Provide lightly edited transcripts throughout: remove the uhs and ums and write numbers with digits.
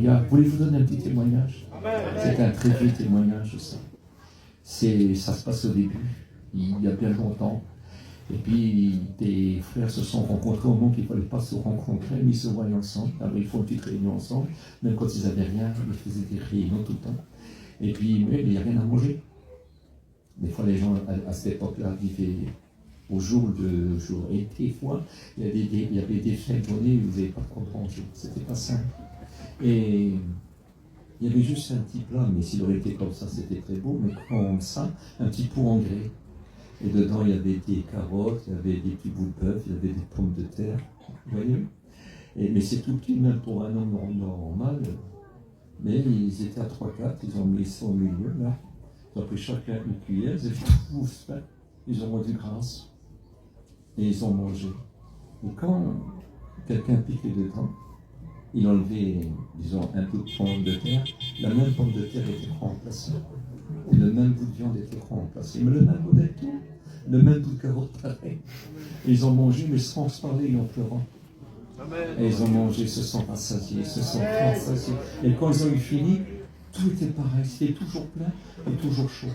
Voulez-vous donner un petit témoignage? C'est un très vieux témoignage, ça. Ça se passe au début, il y a bien longtemps. Et puis, des frères se sont rencontrés au moment qu'il ne fallait pas se rencontrer, mais ils se voyaient ensemble. Alors, ils font une petite réunion ensemble. Même quand ils n'avaient rien, ils faisaient des réunions tout le temps. Et puis, mais il n'y a rien à manger. Des fois, les gens, à cette époque-là, vivaient au jour le jour. Et des fois, il y avait des fins de journée où vous n'avez pas de quoi manger. C'était pas simple. Et il y avait juste un petit plat, mais s'il aurait été comme ça, c'était très beau. Mais comme ça, un petit pot en grès. Et dedans, il y avait des carottes, il y avait des petits bouts de bœuf, il y avait des pommes de terre. Vous voyez? Mais c'est tout petit, même pour un homme normal. Mais ils étaient à 3-4, ils ont mis ça au milieu, là. Ils ont pris chacun une cuillère, ils avaient tout fait. Ils ont rendu grâce. Et ils ont mangé. Et quand quelqu'un piquait dedans, il enlevait, disons, un peu de pomme de terre, la même pomme de terre était remplacée. Et le même bout de viande était remplacé. Mais le même bout de tout, le même bout de carotte pareil. Et ils ont mangé, mais sans se parler et en pleurant. Et ils ont mangé, se sont rassasiés, se sont rassasiés. Et quand ils ont eu fini, tout était pareil, c'était toujours plein et toujours chaud.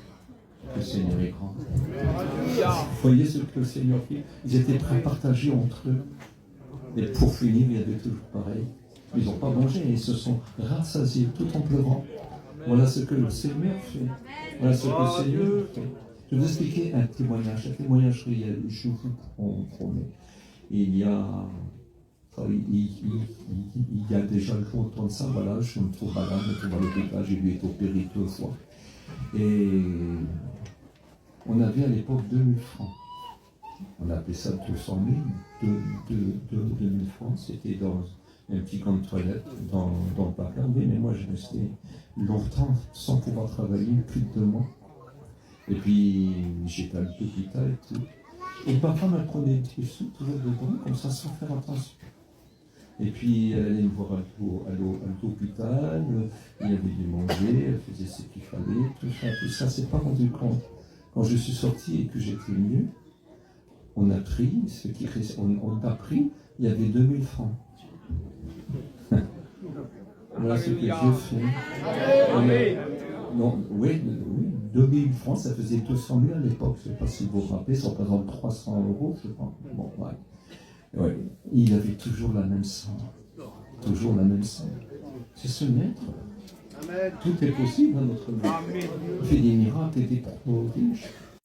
Le Seigneur est grand. Vous voyez ce que le Seigneur fait? Ils étaient prêts à partager entre eux. Et pour finir, il y avait toujours pareil. Ils n'ont pas mangé et ils se sont rassasiés tout en pleurant. Voilà ce que le Seigneur fait. Voilà ce que le Seigneur fait. Je vais vous expliquer un témoignage réel, je vous promets. Il y a déjà longtemps de ça, voilà, je me trouve malade, je me trouve à l'hôpital, j'ai dû être opéré 2 fois. Et on avait à l'époque 2000 francs. On appelait ça 200 000, 2000 francs, c'était dans un petit camp de toilette dans le placard. Oui, mais moi je restais longtemps sans pouvoir travailler, plus de 2 mois. Et puis j'étais à l'hôpital et tout. Et parfois elle prenait des sous toujours dedans, comme ça, sans faire attention. Et puis elle allait me voir à l'hôpital, il y avait du manger, elle faisait ce qu'il fallait, tout ça, c'est pas rendu compte. Quand je suis sorti et que j'étais mieux, on a pris, on a pris, il y avait 2000 francs. Voilà ce que Dieu fait. Non, oui, 2000 francs, ça faisait 200 000 à l'époque. Je ne sais pas si vous vous rappelez, ça représente 300 €, je crois. Bon, ouais. Ouais. Il avait toujours la même somme. Toujours la même somme. C'est ce maître. Tout est possible à notre maître. Il fait des miracles et des prodiges.